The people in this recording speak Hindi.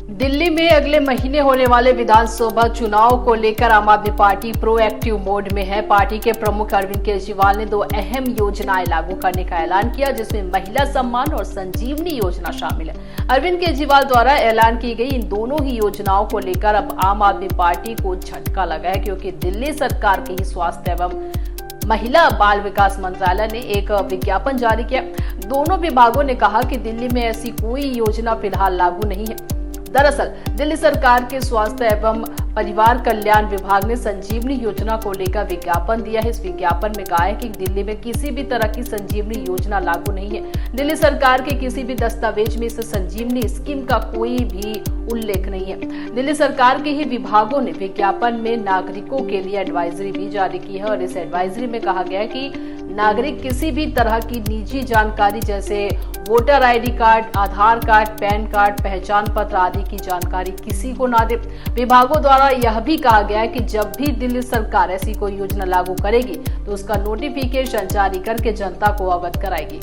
दिल्ली में अगले महीने होने वाले विधानसभा चुनाव को लेकर आम आदमी पार्टी प्रोएक्टिव मोड में है। पार्टी के प्रमुख अरविंद केजरीवाल ने 2 अहम योजनाएं लागू करने का ऐलान किया, जिसमें महिला सम्मान और संजीवनी योजना शामिल है। अरविंद केजरीवाल द्वारा ऐलान की गई इन दोनों ही योजनाओं को लेकर अब आम आदमी पार्टी को झटका लगा है, क्योंकि दिल्ली सरकार के ही स्वास्थ्य एवं महिला बाल विकास मंत्रालय ने एक विज्ञापन जारी किया। दोनों विभागों ने कहा कि दिल्ली में ऐसी कोई योजना फिलहाल लागू नहीं है। दरअसल दिल्ली सरकार के स्वास्थ्य एवं परिवार कल्याण विभाग ने संजीवनी योजना को लेकर विज्ञापन दिया है। इस विज्ञापन में कहा है कि दिल्ली में किसी भी तरह की संजीवनी योजना लागू नहीं है। दिल्ली सरकार के किसी भी दस्तावेज में इस संजीवनी स्कीम का कोई भी उल्लेख नहीं है। दिल्ली सरकार के ही विभागों ने विज्ञापन में नागरिकों के लिए एडवाइजरी भी जारी की है और इस एडवाइजरी में कहा गया है कि नागरिक किसी भी तरह की निजी जानकारी जैसे वोटर आईडी कार्ड, आधार कार्ड, पैन कार्ड, पहचान पत्र आदि की जानकारी किसी को ना दे। विभागों द्वारा यह भी कहा गया है कि जब भी दिल्ली सरकार ऐसी कोई योजना लागू करेगी तो उसका नोटिफिकेशन जारी करके जनता को अवगत कराएगी।